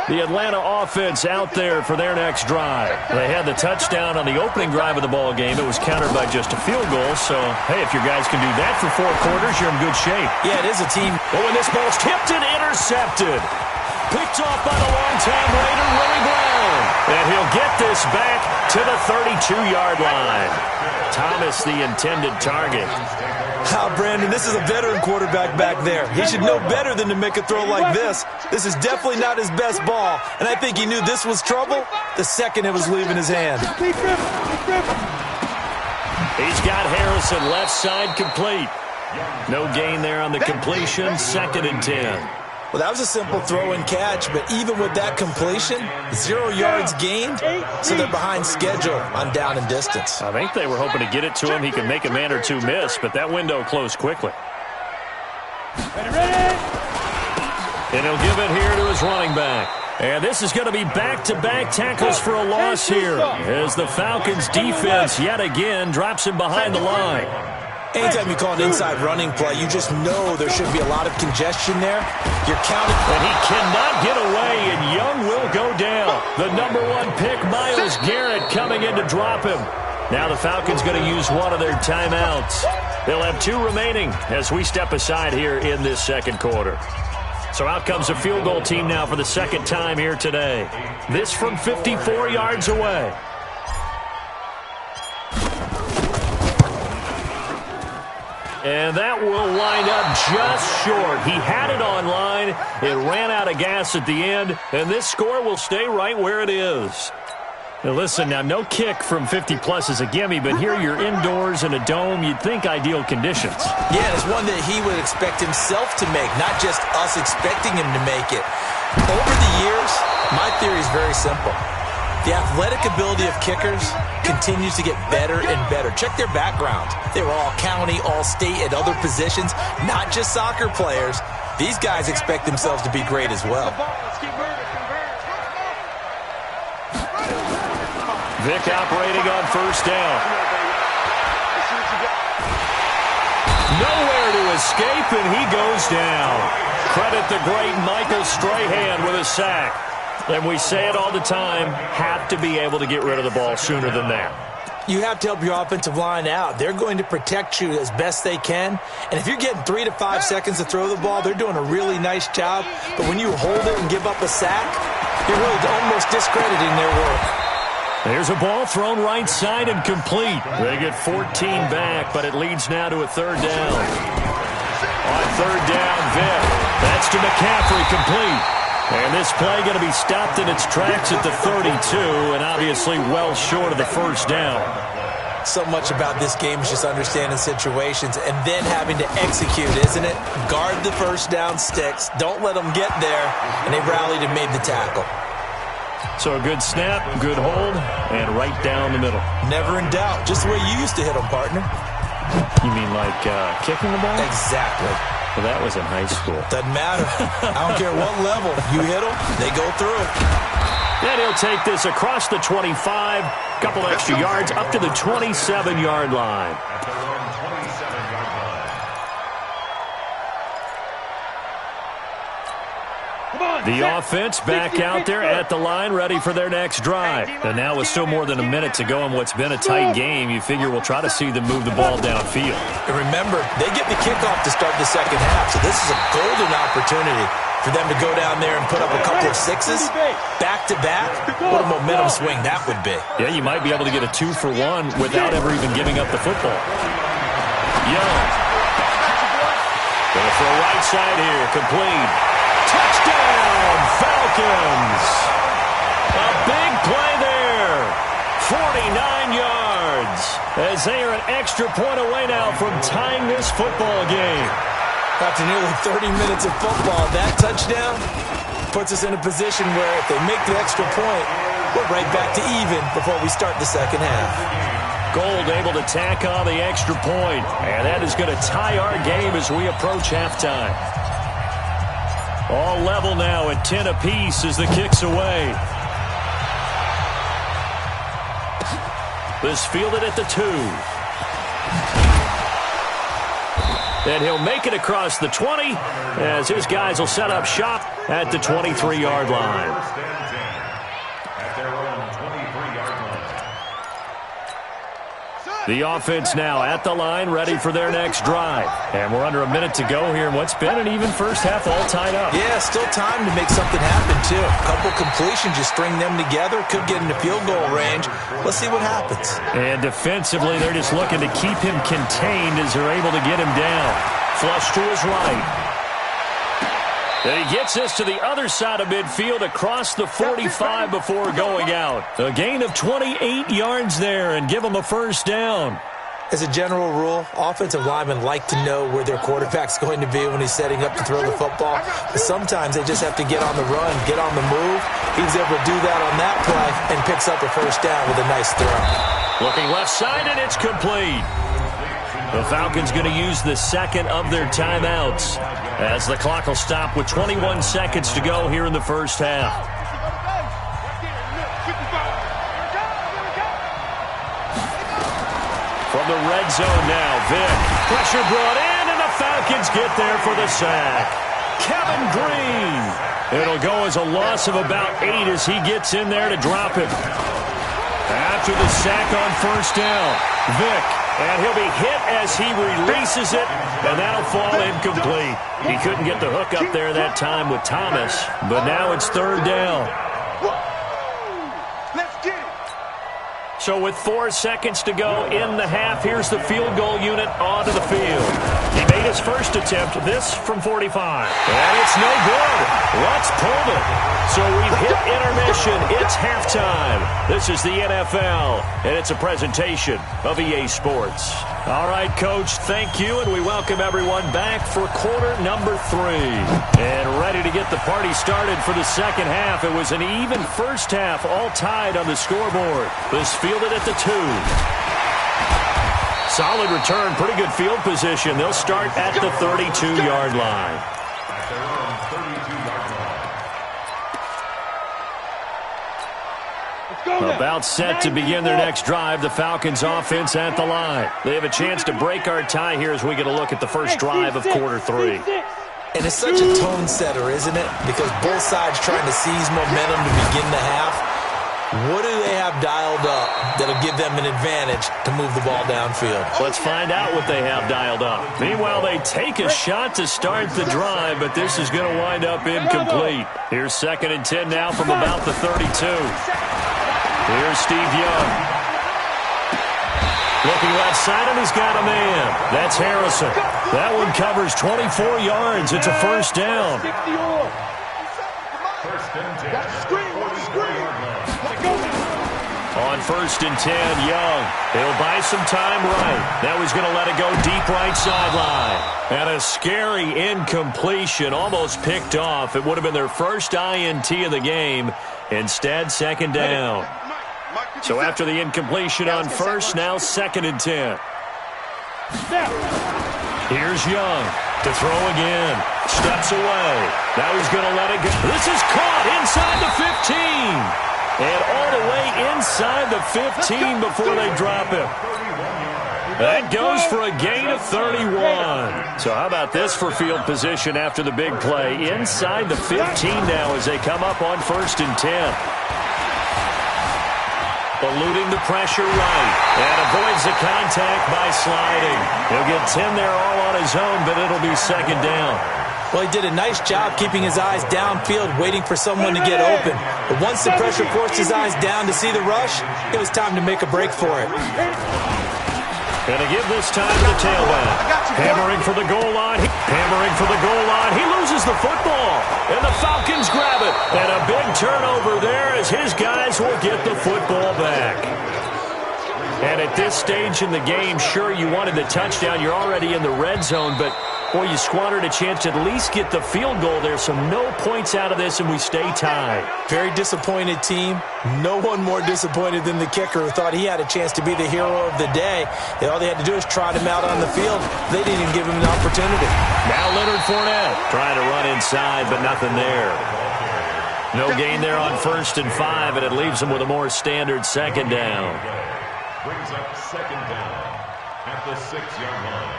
The Atlanta offense out there for their next drive. They had the touchdown on the opening drive of the ball game. It was countered by just a field goal. So, hey, if your guys can do that for 4 quarters, you're in good shape. Yeah, it is a team. Oh, and this ball's tipped and intercepted. Picked off by the long-time Raider, Willie Brown. And he'll get this back to the 32-yard line. Thomas, the intended target. Brandon, this is a veteran quarterback back there. He should know better than to make a throw like this. This is definitely not his best ball, and I think he knew this was trouble the second it was leaving his hand. He's got Harrison left side complete. No gain there on the completion, 2nd and 10. Well, that was a simple throw and catch, but even with that completion, 0 yards gained, so they're behind schedule on down and distance. I think they were hoping to get it to him. He could make a man or 2 miss, but that window closed quickly. Ready. And he'll give it here to his running back. And this is going to be back-to-back tackles for a loss here, as the Falcons' defense yet again drops him behind the line. Anytime you call an inside running play, you just know there should be a lot of congestion there. You're counting. And he cannot get away, and Young will go down. The #1 pick, Myles Garrett, coming in to drop him. Now the Falcons going to use one of their timeouts. They'll have 2 remaining as we step aside here in this second quarter. So out comes a field goal team now for the second time here today. This from 54 yards away. And that will wind up just short. He had it on line. It ran out of gas at the end, and this score will stay right where it is. Now listen, now no kick from 50-plus is a gimme, but here you're indoors in a dome. You'd think ideal conditions. Yeah, it's one that he would expect himself to make, not just us expecting him to make it. Over the years, my theory is very simple. The athletic ability of kickers continues to get better and better. Check their backgrounds. They were all county, all state at other positions, not just soccer players. These guys expect themselves to be great as well. Vic operating on first down. Nowhere to escape, and he goes down. Credit the great Michael Strahan with a sack. And we say it all the time, have to be able to get rid of the ball sooner than that. You have to help your offensive line out. They're going to protect you as best they can. And if you're getting 3 to 5 seconds to throw the ball, they're doing a really nice job. But when you hold it and give up a sack, you're really almost discrediting their work. There's a ball thrown right side and complete. They get 14 back, but it leads now to a third down. On third down, Vic. That's to McCaffrey, complete. And this play going to be stopped in its tracks at the 32, and obviously well short of the first down. So much about this game is just understanding situations and then having to execute, isn't it? Guard the first down sticks. Don't let them get there. And they rallied and made the tackle. So a good snap, good hold, and right down the middle. Never in doubt. Just the way you used to hit them, partner. You mean like kicking the ball? Exactly. Well, that was in high school. Doesn't matter. I don't care what level. You hit them, they go through. And he'll take this across the 25, couple extra yards, up to the 27-yard line. At their own 27 The offense back out there at the line, ready for their next drive. And now with still more than a minute to go in what's been a tight game, you figure we'll try to see them move the ball downfield. And remember, they get the kickoff to start the second half, so this is a golden opportunity for them to go down there and put up a couple of sixes back-to-back. What a momentum swing that would be. Yeah, you might be able to get a 2-for-1 without ever even giving up the football. Young. Gonna throw right side here, complete. Touchdown, Falcons! A big play there. 49 yards. As they are an extra point away now from tying this football game. After nearly 30 minutes of football, that touchdown puts us in a position where if they make the extra point, we're right back to even before we start the second half. Gold able to tack on the extra point, and that is going to tie our game as we approach halftime. All level now at 10 apiece as the kick's away. This fielded at the 2. And he'll make it across the 20 as his guys will set up shop at the 23-yard line. At their own 23-yard line. The offense now at the line, ready for their next drive. And we're under a minute to go here in what's been an even first half, all tied up. Yeah, still time to make something happen, too. A couple completions, you string them together, could get into field goal range. Let's see what happens. And defensively, they're just looking to keep him contained as they're able to get him down. Flush to his right. And he gets us to the other side of midfield across the 45 before going out. A gain of 28 yards there and give him a first down. As a general rule, offensive linemen like to know where their quarterback's going to be when he's setting up to throw the football. But sometimes they just have to get on the run, get on the move. He was able to do that on that play and picks up a first down with a nice throw. Looking left side, and it's complete. The Falcons going to use the second of their timeouts as the clock will stop with 21 seconds to go here in the first half. From the red zone now, Vick. Pressure brought in, and the Falcons get there for the sack. Kevin Green. It'll go as a loss of about 8 as he gets in there to drop him. After the sack on first down, Vick. And he'll be hit as he releases it, and that'll fall incomplete. He couldn't get the hook up there that time with Thomas, but now it's third down. Let's get it. So with 4 seconds to go in the half, here's the field goal unit onto the field. He made his first attempt, this from 45. And it's no good. Let's pull it. So we've hit intermission. It's halftime. This is the NFL, and it's a presentation of EA Sports. All right, Coach, thank you, and we welcome everyone back for quarter number 3. And ready to get the party started for the second half. It was an even first half, all tied on the scoreboard. This fielded at the 2. Solid return, pretty good field position. They'll start at the 32-yard line. At their own 32-yard line. About set to begin their next drive, the Falcons offense at the line. They have a chance to break our tie here as we get a look at the first drive of quarter 3. And it's such a tone setter, isn't it? Because both sides trying to seize momentum to begin the half. What do they have dialed up that'll give them an advantage to move the ball downfield? Let's find out what they have dialed up. Meanwhile, they take a shot to start the drive, but this is going to wind up incomplete. Here's 2nd and 10 now from about the 32. Here's Steve Young. Looking left side, and he's got a man. That's Harrison. That one covers 24 yards. It's a first down. First and 10. On 1st and 10, Young. He'll buy some time right. Now he's going to let it go deep right sideline. And a scary incompletion, almost picked off. It would have been their first INT of the game. Instead, 2nd down. So after the incompletion on 1st, now 2nd and 10. Here's Young to throw again. Steps away. Now he's going to let it go. This is caught inside the 15. And all the way inside the 15 before they drop him. That goes for a gain of 31. So how about this for field position after the big play? Inside the 15 now as they come up on 1st and 10. Eluding the pressure right. And avoids the contact by sliding. He'll get 10 there all on his own, but it'll be 2nd down. Well, he did a nice job keeping his eyes downfield, waiting for someone to get open. But once the pressure forced his eyes down to see the rush, it was time to make a break for it. Going to give this time to the tailback. Hammering for the goal line. Hammering for the goal line. He loses the football. And the Falcons grab it. And a big turnover there as his guys will get the football back. And at this stage in the game, sure, you wanted the touchdown. You're already in the red zone, but boy, you squandered a chance to at least get the field goal there, so no points out of this, and we stay tied. Very disappointed team. No one more disappointed than the kicker, who thought he had a chance to be the hero of the day. All they had to do is trot him out on the field. They didn't even give him an opportunity. Now Leonard Fournette trying to run inside, but nothing there. No gain there on 1st and 5, and it leaves him with a more standard 2nd down. Brings up 2nd down at the 6-yard line.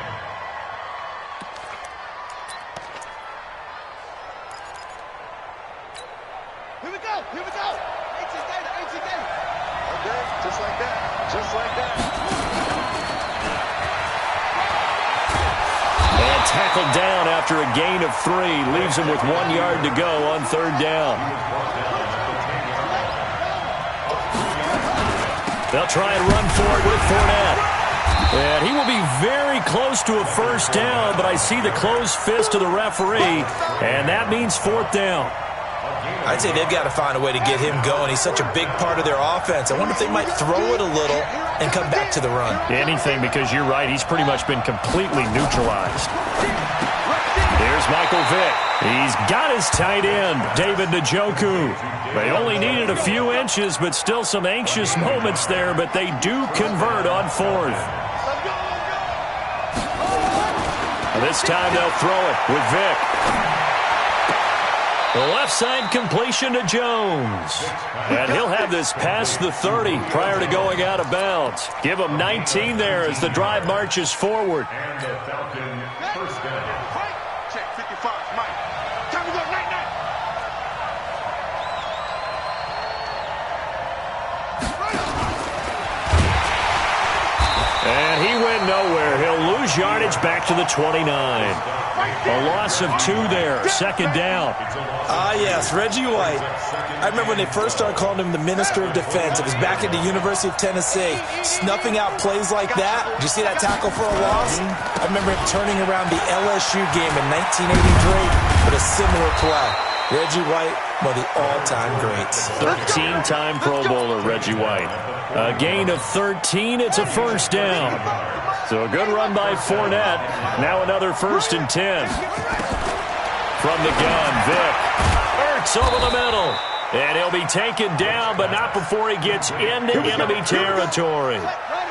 Here we go. 18 games. Okay, just like that. And tackled down after a gain of 3. Leaves him with 1 yard to go on 3rd down. They'll try and run for it with Fournette. And he will be very close to a 1st down, but I see the closed fist of the referee, and that means 4th down. I'd say they've got to find a way to get him going. He's such a big part of their offense. I wonder if they might throw it a little and come back to the run. Anything, because you're right. He's pretty much been completely neutralized. Here's Michael Vick. He's got his tight end, David Njoku. They only needed a few inches, but still some anxious moments there, but they do convert on 4th. This time they'll throw it with Vick. The left side completion to Jones. And he'll have this past the 30 prior to going out of bounds. Give him 19 there as the drive marches forward. And the Falcon 1st down. Check 55, Mike. Time to go right now. And he went nowhere. He'll lose yardage back to the 29. A loss of 2 there. 2nd down. Ah, yes, Reggie White. I remember when they first started calling him the Minister of Defense. It was back at the University of Tennessee. Snuffing out plays like that. Did you see that tackle for a loss? I remember him turning around the LSU game in 1983 with a similar play. Reggie White, one of the all-time greats. 13-time Pro Bowler, Reggie White. A gain of 13. It's a 1st down. So a good run by Fournette. Now another 1st and 10. From the gun, Vick. Ertz over the middle. And he'll be taken down, but not before he gets into enemy territory.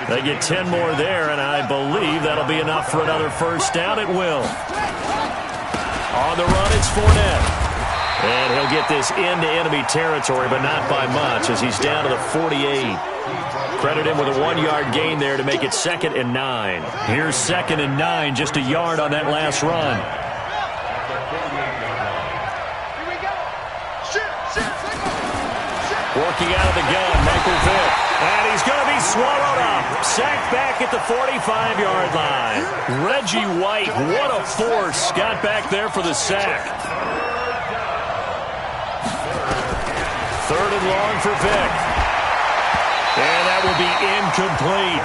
They get 10 more there, and I believe that'll be enough for another 1st down. It will. On the run, it's Fournette. And he'll get this into enemy territory, but not by much as he's down to the 48. Credit him with a 1-yard gain there to make it 2nd and 9. Here's 2nd and 9, just a yard on that last run. Here we go. Shoot. Working out of the gun, Michael Vick. And he's going to be swallowed up. Sacked back at the 45-yard line. Reggie White, what a force. Got back there for the sack. 3rd and long for Vick. And that will be incomplete.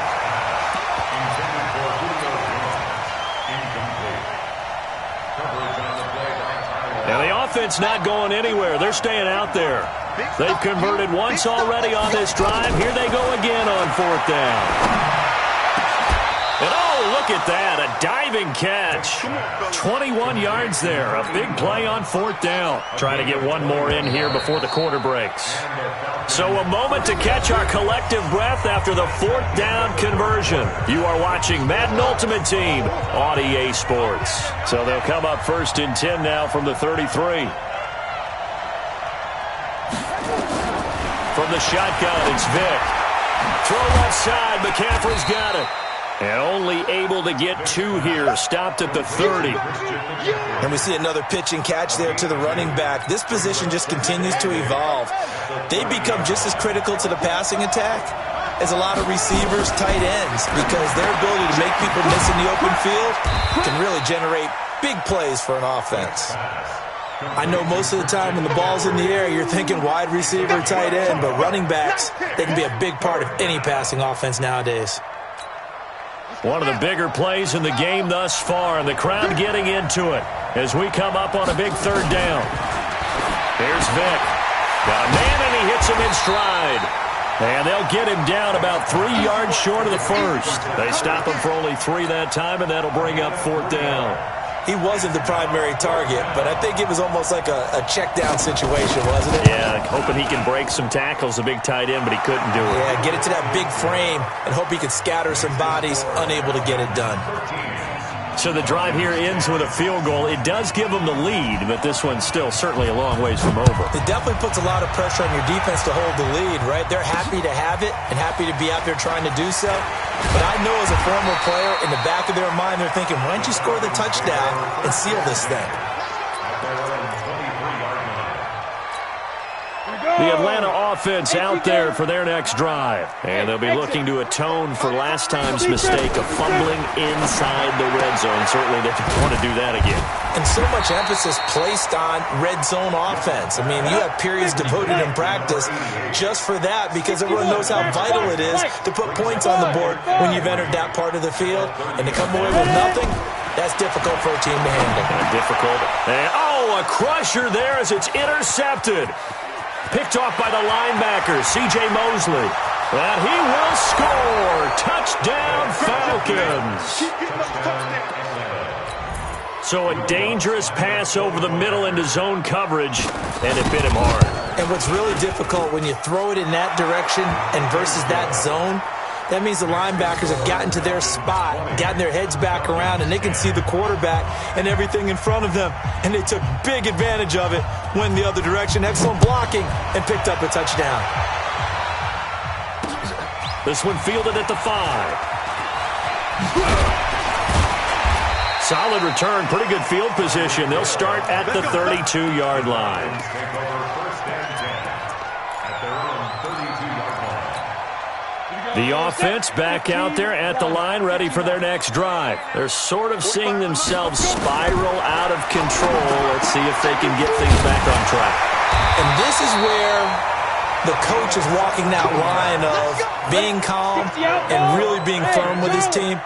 Now the offense not going anywhere. They're staying out there. They've converted once already on this drive. Here they go again on 4th down. And oh, look at that, a diving catch. 21 yards there, a big play on 4th down. Trying to get one more in here before the quarter breaks. So a moment to catch our collective breath after the 4th down conversion. You are watching Madden Ultimate Team on EA Sports. So they'll come up 1st and 10 now from the 33. From the shotgun, it's Vick. Throw left side, McCaffrey's got it. And only able to get 2 here. Stopped at the 30. And we see another pitch and catch there to the running back. This position just continues to evolve. They become just as critical to the passing attack as a lot of receivers, tight ends, because their ability to make people miss in the open field can really generate big plays for an offense. I know most of the time when the ball's in the air, you're thinking wide receiver, tight end, but running backs, they can be a big part of any passing offense nowadays. One of the bigger plays in the game thus far, and the crowd getting into it as we come up on a big 3rd down. Here's Vick. Got a man, and he hits him in stride. And they'll get him down about 3 yards short of the first. They stop him for only 3 that time, and that'll bring up 4th down. He wasn't the primary target, but I think it was almost like a check-down situation, wasn't it? Yeah, hoping he can break some tackles, a big tight end, but he couldn't do it. Yeah, get it to that big frame and hope he could scatter some bodies, unable to get it done. So the drive here ends with a field goal. It does give them the lead, but this one's still certainly a long ways from over. It definitely puts a lot of pressure on your defense to hold the lead, right? They're happy to have it and happy to be out there trying to do so. But I know as a former player, in the back of their mind, they're thinking, why don't you score the touchdown and seal this thing? The Atlanta offense out there for their next drive. And they'll be looking to atone for last time's mistake of fumbling inside the red zone. Certainly they don't want to do that again. And so much emphasis placed on red zone offense. I mean, you have periods devoted in practice just for that because everyone knows how vital it is to put points on the board when you've entered that part of the field. And to come away with nothing, that's difficult for a team to handle. Difficult. And, a crusher there as it's intercepted. Picked off by the linebacker, C.J. Mosley. And he will score. Touchdown, Falcons. So a dangerous pass over the middle into zone coverage, and it bit him hard. And what's really difficult when you throw it in that direction and versus that zone, that means the linebackers have gotten to their spot, gotten their heads back around, and they can see the quarterback and everything in front of them. And they took big advantage of it, went the other direction, excellent blocking, and picked up a touchdown. This one fielded at the 5. Solid return, pretty good field position. They'll start at the 32-yard line. The offense back out there at the line, ready for their next drive. They're sort of seeing themselves spiral out of control. Let's see if they can get things back on track. And this is where the coach is walking that line of being calm and really being firm with his team.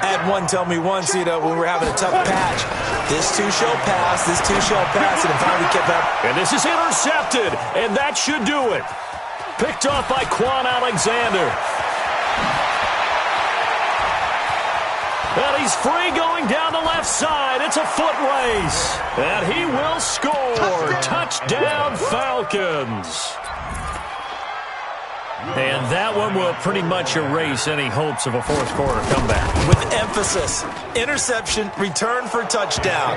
I had one tell me once, when we were having a tough patch, this too shall pass, and finally kept up. And this is intercepted, and that should do it. Picked off by Quan Alexander. And he's free going down the left side. It's a foot race. And he will score. Touchdown, Falcons. And that one will pretty much erase any hopes of a fourth quarter comeback. With emphasis, interception, return for touchdown.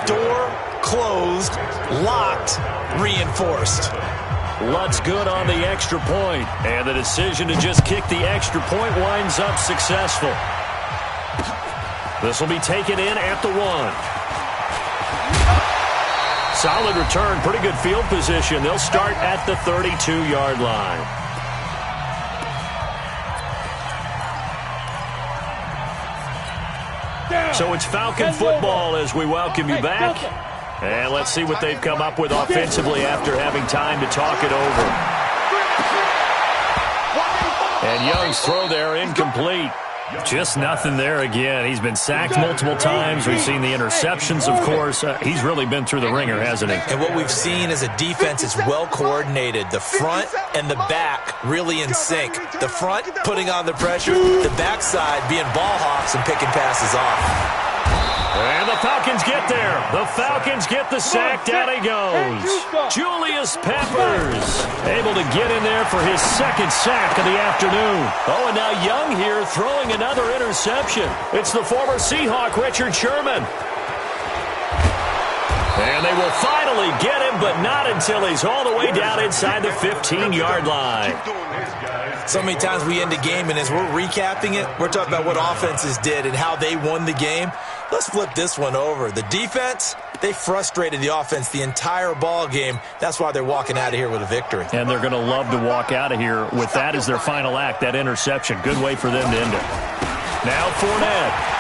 Door closed, locked, reinforced. Lutz good on the extra point. And the decision to just kick the extra point winds up successful. This will be taken in at the 1. Solid return, pretty good field position. They'll start at the 32-yard line. So it's Falcon football as we welcome you back. And let's see what they've come up with offensively after having time to talk it over. And Young's throw there incomplete. Just nothing there again. He's been sacked multiple times. We've seen the interceptions, of course. He's really been through the ringer, hasn't he? And what we've seen is a defense that's well coordinated. The front and the back really in sync. The front putting on the pressure, the backside being ball hawks and picking passes off. And the Falcons get there. The Falcons get the sack. Down he goes. Julius Peppers able to get in there for his second sack of the afternoon. Oh, and now Young here throwing another interception. It's the former Seahawk, Richard Sherman. And they will finally get him, but not until he's all the way down inside the 15-yard line. So many times we end a game, and as we're recapping it, we're talking about what offenses did and how they won the game. Let's flip this one over. The defense, they frustrated the offense the entire ball game. That's why they're walking out of here with a victory. And they're going to love to walk out of here with that as their final act, that interception. Good way for them to end it. Now Fournette.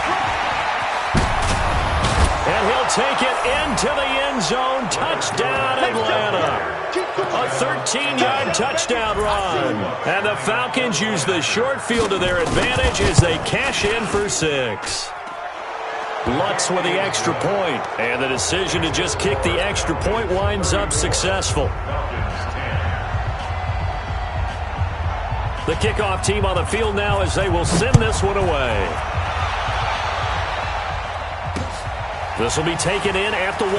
And he'll take it into the end zone. Touchdown, Atlanta. A 13-yard touchdown run. And the Falcons use the short field to their advantage as they cash in for 6. Lutz with the extra point. And the decision to just kick the extra point winds up successful. The kickoff team on the field now as they will send this one away. This will be taken in at the 1.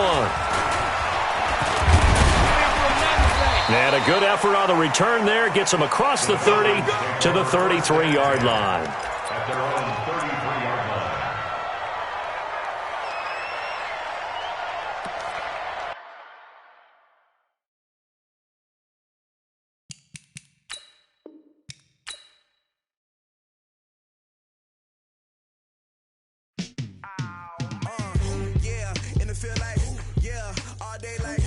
And a good effort on the return there. Gets them across the 30 to the 33-yard line. At their own 33-yard line. Yeah, in the feel like, yeah, all day like,